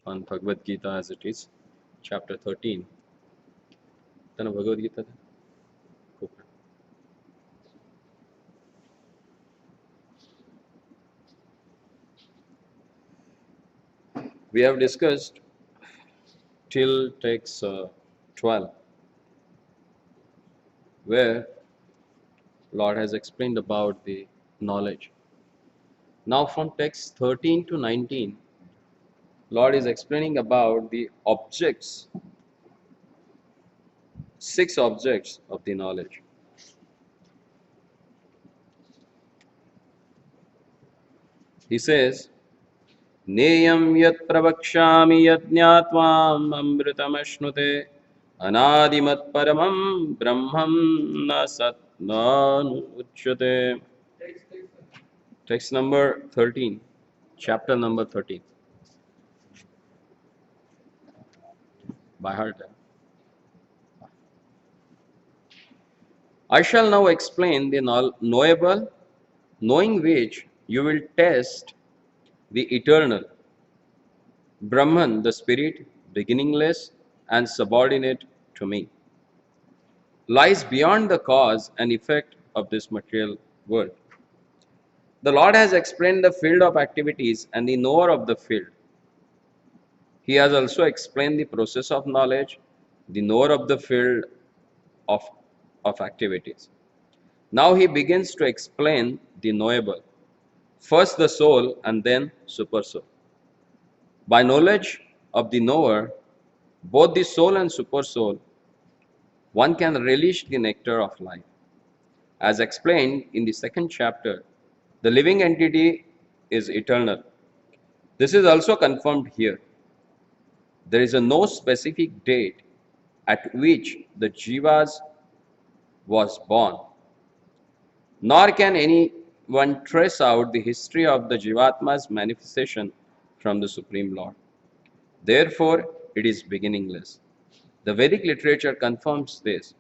on Bhagavad Gita as it is, chapter 13. Tana Bhagavad Gita. We have discussed till text 12, where Lord has explained about the knowledge. Now from text 13 to 19, Lord is explaining about the objects, 6 objects of the knowledge. He says, Neyam yat pravakshami yat jnatvam amritamashnute anadimat paramam brahmam na satnanu uchyate. Text number 13, chapter number 13. By heart. I shall now explain the knowable, knowing which you will test the eternal, Brahman, the spirit, beginningless and subordinate to me, lies beyond the cause and effect of this material world. The Lord has explained the field of activities and the knower of the field. He has also explained the process of knowledge, the knower of the field of activities. Now he begins to explain the knowable, first the soul and then super soul. By knowledge of the knower, both the soul and super soul, one can relish the nectar of life. As explained in the second chapter, the living entity is eternal. This is also confirmed here. There is no specific date at which the Jivas was born, nor can anyone trace out the history of the Jivatma's manifestation from the Supreme Lord. Therefore, it is beginningless. The Vedic literature confirms this.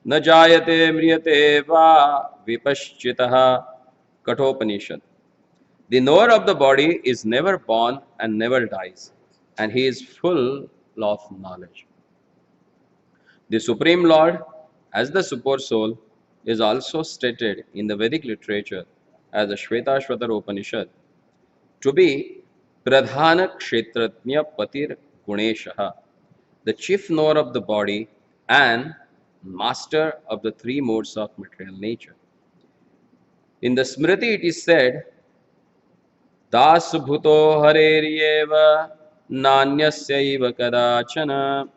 Na jayate mriyate va vipaschitaha Kathopanishad. The knower of the body is never born and never dies, and he is full of knowledge. The Supreme Lord, as the Super Soul, is also stated in the Vedic literature as the Shvetashvatara Upanishad to be Pradhana Kshetratnya Patir Guneshaha, the chief knower of the body and master of the 3 modes of material nature. In the Smriti it is said, Das bhuto hareryeva nanyasyaiva kadachana.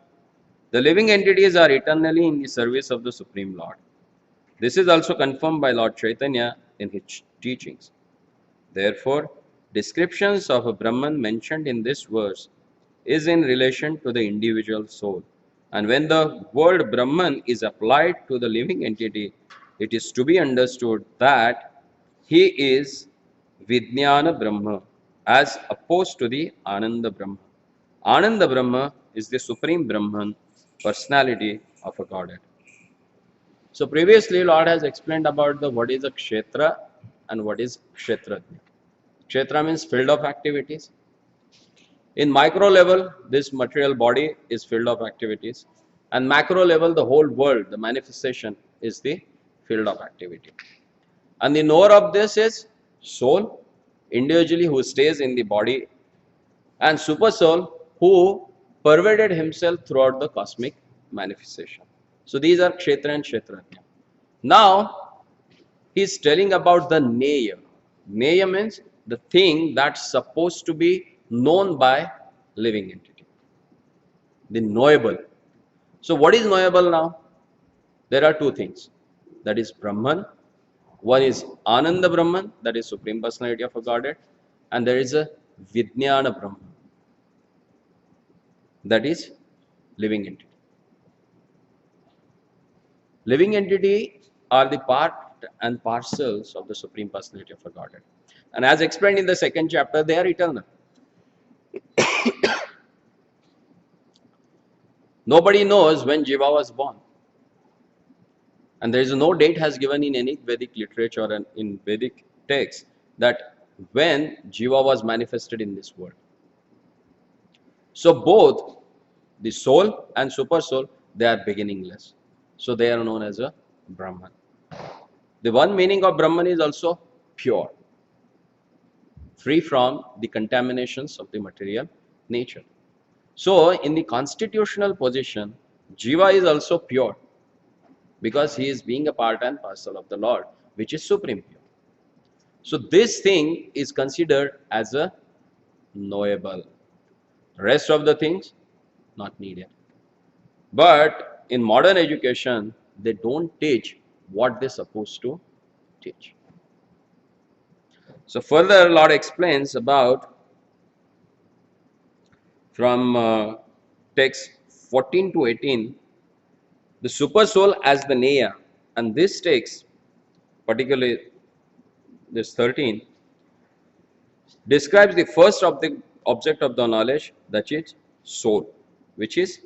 The living entities are eternally in the service of the Supreme Lord. This is also confirmed by Lord Chaitanya in his teachings. Therefore, descriptions of a Brahman mentioned in this verse is in relation to the individual soul. And when the word Brahman is applied to the living entity, it is to be understood that he is Vijnana Brahma as opposed to the Ananda Brahma. Ananda Brahma is the Supreme Brahman, personality of a Godhead. So previously Lord has explained about what is a Kshetra and what is Kshetrajna. Kshetra means field of activities. In micro level, this material body is field of activities. And macro level, the whole world, the manifestation is the field of activity. And the knower of this is soul, individually who stays in the body, and super soul who pervaded himself throughout the cosmic manifestation. So these are Kshetra and Kshetrajna. Now, he is telling about the Neya. Neya means the thing that's supposed to be known by living entity. The knowable. So what is knowable now? There are 2 things. That is Brahman. One is Ananda Brahman, that is Supreme Personality of a Godhead. And there is a Vijnana Brahman, that is living entity. Living entity are the part and parcels of the Supreme Personality of a Godhead. And as explained in the second chapter, they are eternal. Nobody knows when Jiva was born. And there is no date has given in any Vedic literature and in Vedic text that when Jiva was manifested in this world. So both the soul and super soul, they are beginningless, so they are known as a Brahman. The one meaning of Brahman is also pure, free from the contaminations of the material nature. So in the constitutional position, Jiva is also pure because he is being a part and parcel of the Lord, which is supreme pure. So this thing is considered as a knowable. Rest of the things not needed. But in modern education, they don't teach what they're supposed to teach. So further, Lord explains about from text 14 to 18, the super soul as the Neya, and this text, particularly this 13, describes the first object of the knowledge, that is soul, which is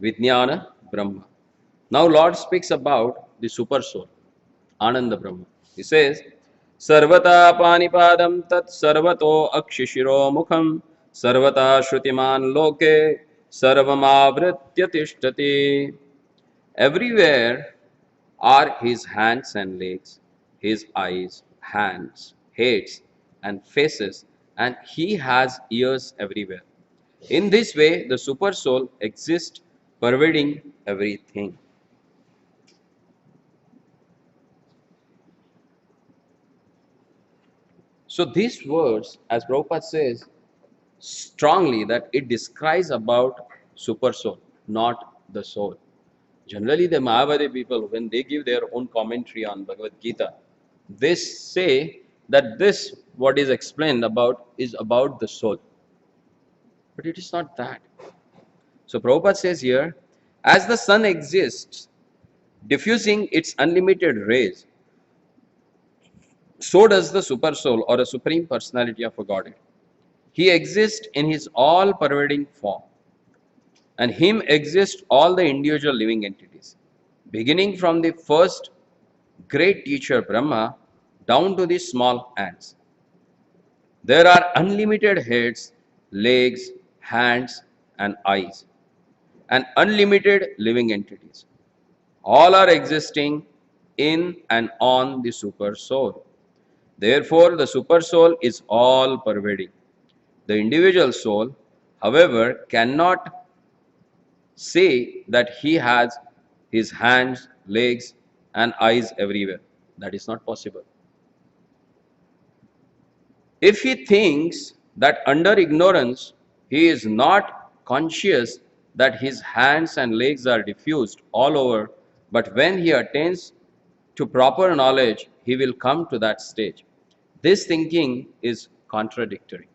Vijnana Brahma. Now Lord speaks about the super soul, Ananda Brahma. He says, Sarvata panipadam tat sarvato akshishiro mukham sarvata shrutiman loke sarvamavritya tishtati. Everywhere are his hands and legs, his eyes, hands, heads, and faces, and he has ears everywhere. In this way, the super soul exists, pervading everything. So these words, as Prabhupada says strongly, that it describes about super soul, not the soul. Generally, the Mayavadi people, when they give their own commentary on Bhagavad Gita, they say that this, what is explained about, is about the soul. But it is not that. So Prabhupada says here, as the sun exists, diffusing its unlimited rays, so does the super soul or a supreme personality of a Godhead. He exists in his all pervading form, and him exist all the individual living entities, beginning from the first great teacher Brahma down to the small ants. There are unlimited heads, legs, hands, and eyes, and unlimited living entities. All are existing in and on the super soul. Therefore, the super soul is all pervading. The individual soul, however, cannot say that he has his hands, legs, and eyes everywhere. That is not possible. If he thinks that under ignorance he is not conscious that his hands and legs are diffused all over, but when he attains to proper knowledge, he will come to that stage. This thinking is contradictory.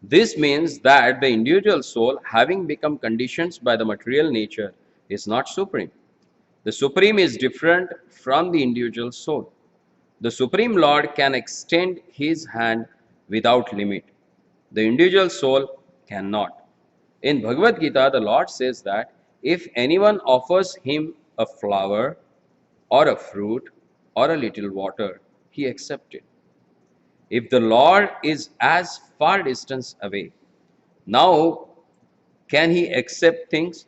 This means that the individual soul, having become conditioned by the material nature, is not supreme. The supreme is different from the individual soul. The Supreme Lord can extend his hand without limit. The individual soul cannot. In Bhagavad Gita, the Lord says that if anyone offers him a flower or a fruit or a little water, he accepts it. If the Lord is as far distance away, now can he accept things?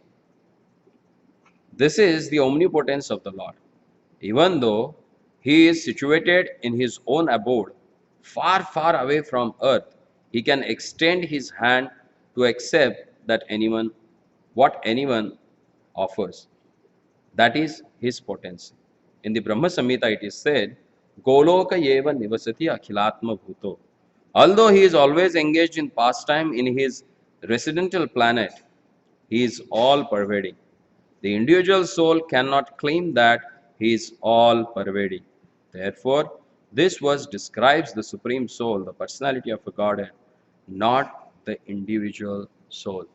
This is the omnipotence of the Lord. Even though he is situated in his own abode, far, far away from earth, he can extend his hand to accept that what anyone offers. That is his potency. In the Brahma Samhita, it is said, Goloka yeva nivasati akhilatma bhuto. Although he is always engaged in pastime in his residential planet, he is all pervading. The individual soul cannot claim that he is all pervading. Therefore, this verse describes the Supreme Soul, the personality of a Godhead, not the individual soul.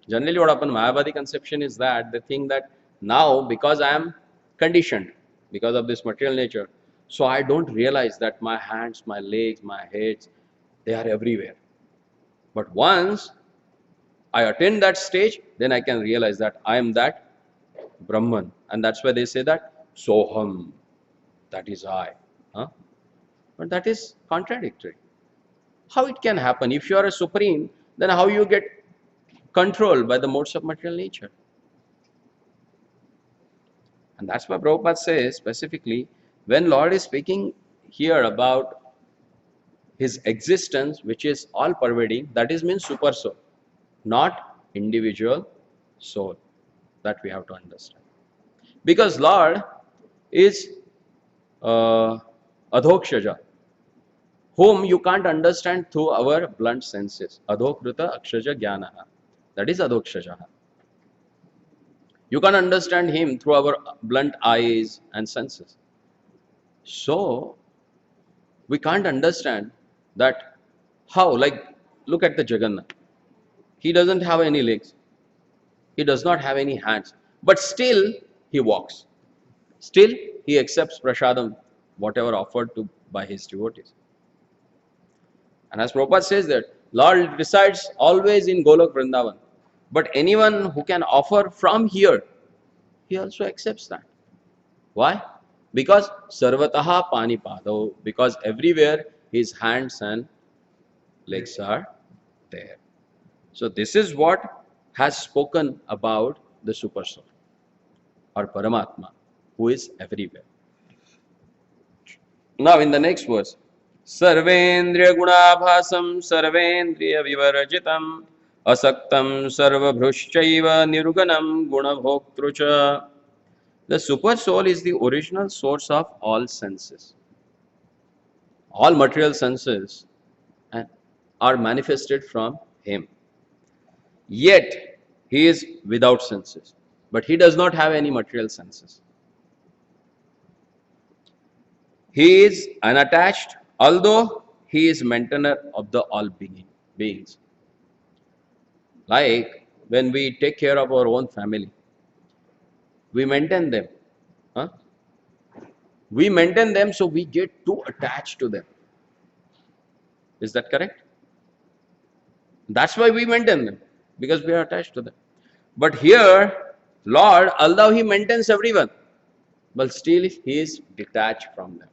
Generally, what happens, Mayavadi conception is that they think that now, because I am conditioned, because of this material nature, so I don't realize that my hands, my legs, my heads, they are everywhere. But once I attain that stage, then I can realize that I am that Brahman. And that's why they say that Soham, that is I. Huh? But that is contradictory. How it can happen? If you are a supreme, then how you get controlled by the modes of material nature? And that's why Prabhupada says specifically, when Lord is speaking here about his existence, which is all pervading, that is means super soul, not individual soul. That we have to understand. Because Lord is Adhokshaja, whom you can't understand through our blunt senses. Adhokruta Akshaja Jnanaha. That is Adhokshaja. You can't understand him through our blunt eyes and senses. So, we can't understand that how, like, look at the Jagannath. He doesn't have any legs. He does not have any hands. But still, he walks. Still, he accepts prasadam, whatever offered to by his devotees. And as Prabhupada says that, Lord resides always in Golok Vrindavan. But anyone who can offer from here, he also accepts that. Why? Because Sarvataha Panipado, because everywhere his hands and legs are there. So this is what has spoken about the Super Soul or Paramatma, who is everywhere. Now in the next verse, Sarvendriya Gunabhasam Sarvendriya Vivarjitam Asaktam Sarvabhrushchaiva Niruganam Gunabhoktrucha. The Super Soul is the original source of all senses. All material senses are manifested from him. Yet, he is without senses. But he does not have any material senses. He is unattached, although he is maintainer of the all beings. Like when we take care of our own family, we maintain them. Huh? We maintain them so we get too attached to them. Is that correct? That's why we maintain them, because we are attached to them. But here, Lord, although he maintains everyone, but still he is detached from them.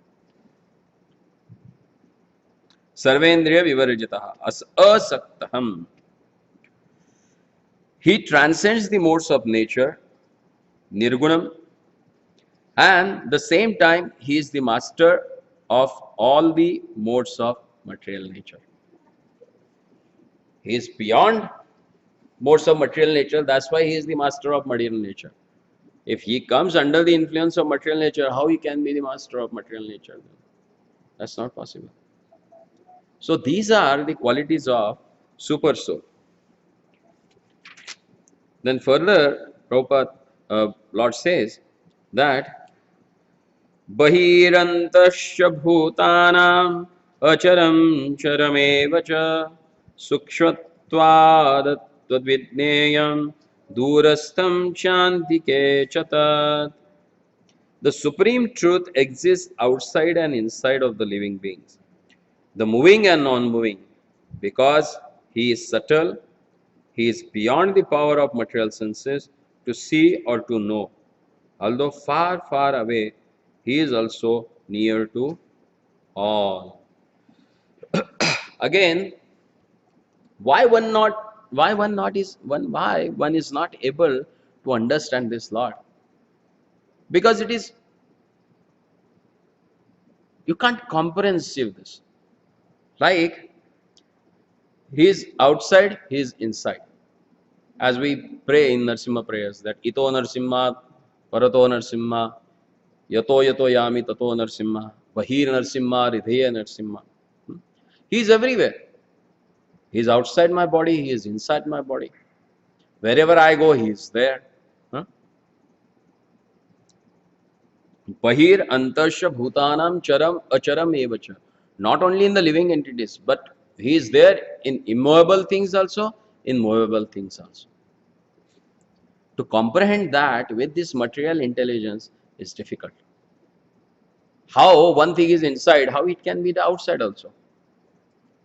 Sarvendriya Vivarjitaha Asaktaham. He transcends the modes of nature, Nirgunam, and the same time he is the master of all the modes of material nature. He is beyond modes of material nature, that's why he is the master of material nature. If he comes under the influence of material nature, how he can be the master of material nature? That's not possible. So these are the qualities of Super Soul. Then further, Prabhupada, Lord says that Bahirantasya bhutanam acharam charamevacha sukshvatvad tadvidneyam durastham chantike chatat. The supreme truth exists outside and inside of the living beings, the moving and non-moving, because he is subtle, he is beyond the power of material senses to see or to know. Although far, far away, he is also near to all. Again, why one is not able to understand this Lord? Because it is, you can't comprehensive this. Like he is outside, he is inside. As we pray in Narsimha prayers, that Ito Narsimha, Parato Narsimha, Yato Yato Yami Tato Narsimha, Bahir Narsimha, Ridheya Narsimha. He is everywhere. He is outside my body, he is inside my body. Wherever I go, he is there. Bahir Antarsha Bhutanam Charam Acharam Evacha. Not only in the living entities, but he is there in immovable things also, in movable things also. To comprehend that with this material intelligence is difficult. How one thing is inside, how it can be the outside also?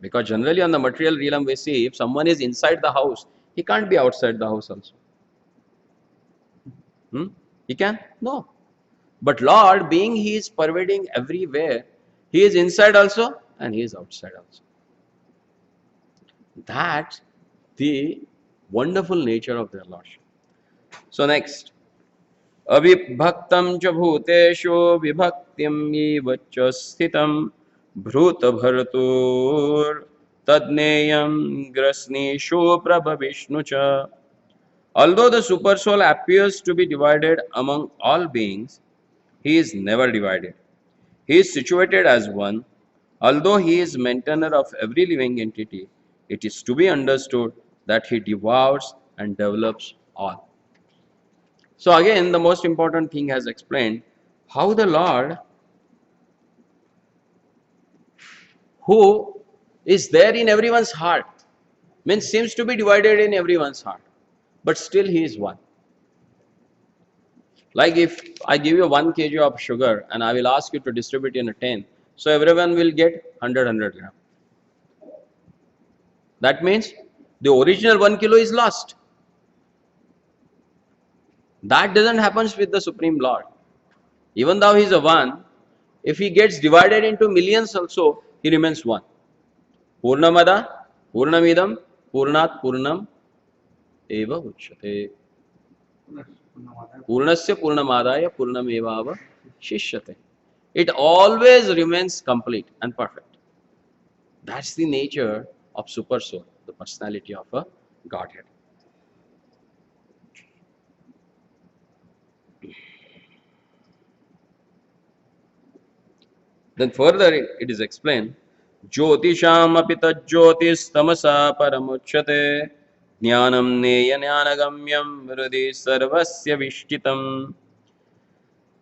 Because generally on the material realm we see, if someone is inside the house, he can't be outside the house also. He can? No. But Lord, being he is pervading everywhere, he is inside also and he is outside also. That's the wonderful nature of their Lordship. So next, अविभक्तं च भूतेषु विभक्तिं एव च स्थितं भूतभर्तुर् तज्ज्ञेयं ग्रसनीषु प्रभविष्णु च. Although the supersoul appears to be divided among all beings, he is never divided. He is situated as one. Although he is maintainer of every living entity, it is to be understood that he devours and develops all. So again, the most important thing has explained how the Lord, who is there in everyone's heart, means seems to be divided in everyone's heart, but still he is one. Like if I give you 1 kg of sugar and I will ask you to distribute in a 10, so everyone will get 100 gram. That means the original 1 kilo is lost. That doesn't happen with the Supreme Lord. Even though he is a one, if he gets divided into millions also, he remains one. Purnamada, Purnamidam, Purnat Purnam eva uchyate. Purnasya Purnamadaya Purnam eva shishyate. It always remains complete and perfect. That's the nature of Super Soul, the personality of a Godhead. Then further it is explained, Jyotisham api tajyotis tamasa paramuchyate jnanam neya jnanagamyam hridi sarvasya vishtitam.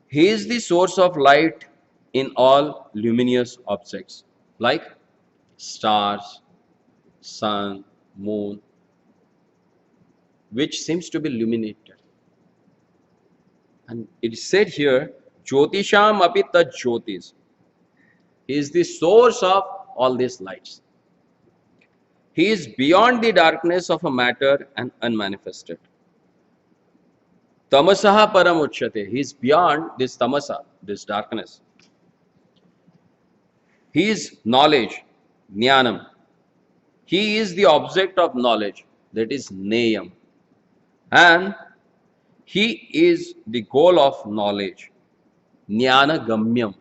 He is the source of light in all luminous objects like stars, sun, moon, which seems to be illuminated. And it is said here, Jyotisham api tajyotis. He is the source of all these lights. He is beyond the darkness of a matter and unmanifested. Tamasaha paramuchyate. He is beyond this tamasa, this darkness. He is knowledge, jnanam. He is the object of knowledge, that is neyam. And he is the goal of knowledge, jnana gamyam.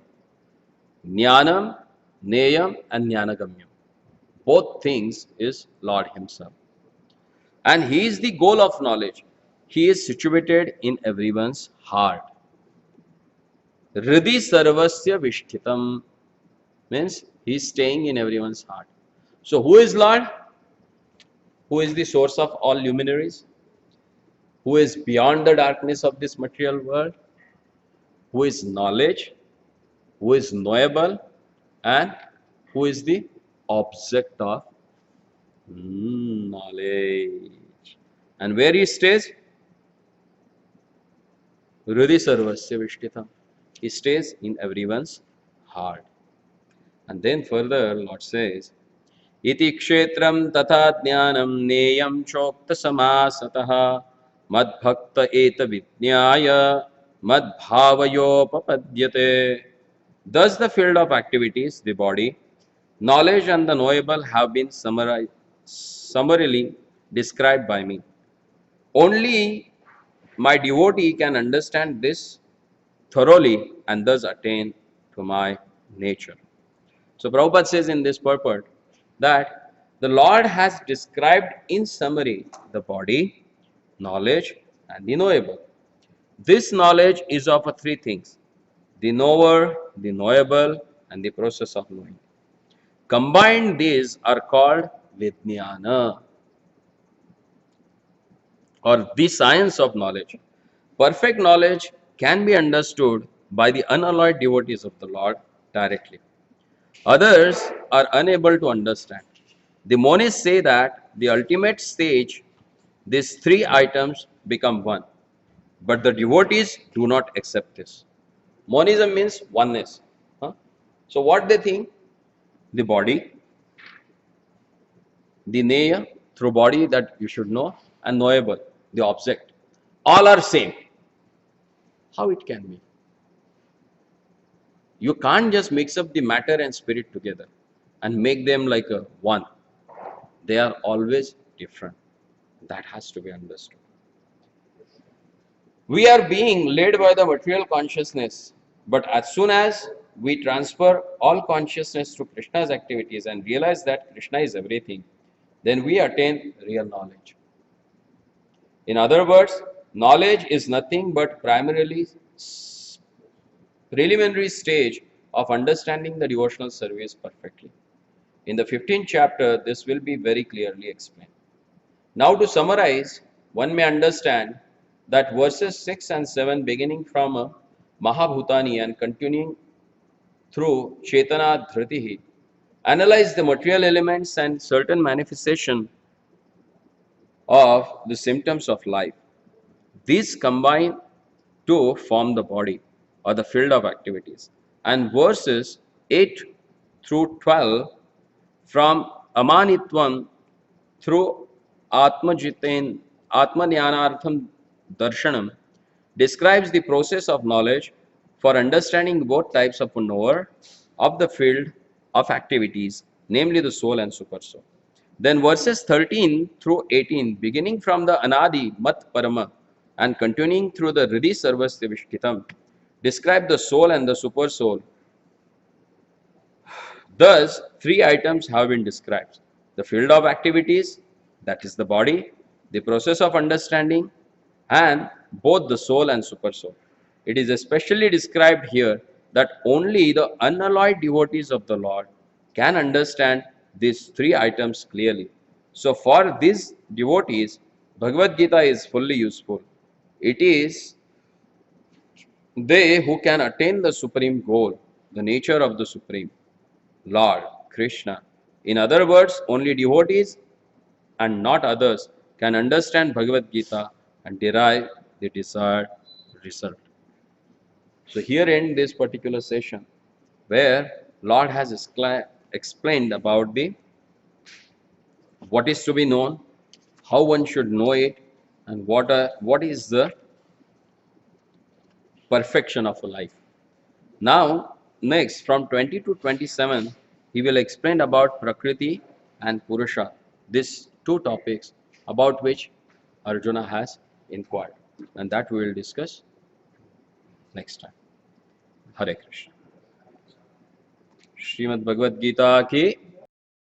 Jnanam, neyam, and jnana gamyam. Both things is Lord Himself. And He is the goal of knowledge. He is situated in everyone's heart. Hridi sarvasya vishtitam means He is staying in everyone's heart. So who is Lord? Who is the source of all luminaries? Who is beyond the darkness of this material world? Who is knowledge? Who is knowable? And who is the object of knowledge? And where He stays? Hridi sarvasya vishtitam. He stays in everyone's heart. And then further, Lord says, Iti kshetram tatha jnanam neyam chokta samasataha madbhakta eta vidnyaya madbhavayopapadyate. Thus the field of activities, the body, knowledge and the knowable have been summarily described by me. Only my devotee can understand this thoroughly and thus attain to my nature. So Prabhupada says in this purport that the Lord has described in summary the body, knowledge, and the knowable. This knowledge is of three things: the knower, the knowable, and the process of knowing. Combined, these are called Vijnana, or the science of knowledge. Perfect knowledge can be understood by the unalloyed devotees of the Lord directly. Others are unable to understand. The monists say that the ultimate stage, these three items become one. But the devotees do not accept this. Monism means oneness. Huh? So what they think? The body, the neya, through body that you should know, and knowable, the object. All are same. How it can be? You can't just mix up the matter and spirit together and make them like a one. They are always different. That has to be understood. We are being led by the material consciousness, but as soon as we transfer all consciousness to Krishna's activities and realize that Krishna is everything, then we attain real knowledge. In other words, knowledge is nothing but primarily preliminary stage of understanding the devotional service perfectly. In the 15th chapter, this will be very clearly explained. Now to summarize, one may understand that verses 6 and 7 beginning from Mahabhutani and continuing through Chetana Dhritihi analyze the material elements and certain manifestation of the symptoms of life. These combine to form the body or the field of activities. And verses 8 through 12 from Amanitvam through Atmajnanartham Darshanam describes the process of knowledge for understanding both types of a knower of the field of activities, namely the soul and super soul. Then verses 13 through 18, beginning from the Anadi Mat Parama and continuing through the Riddhi Sarvasya Vishkitam, describe the soul and the super soul. Thus, three items have been described: the field of activities, that is the body, the process of understanding, and both the soul and super soul. It is especially described here that only the unalloyed devotees of the Lord can understand these three items clearly. So, for these devotees, Bhagavad Gita is fully useful. It is they who can attain the supreme goal, the nature of the Supreme Lord Krishna. In other words, only devotees and not others can understand Bhagavad Gita and derive the desired result. So here in this particular session, where Lord has explained about the what is to be known, how one should know it, and what is the perfection of a life. Now, next from 20 to 27, he will explain about Prakriti and Purusha, these two topics about which Arjuna has inquired, and that we will discuss next time. Hare Krishna. Srimad Bhagavad Gita ki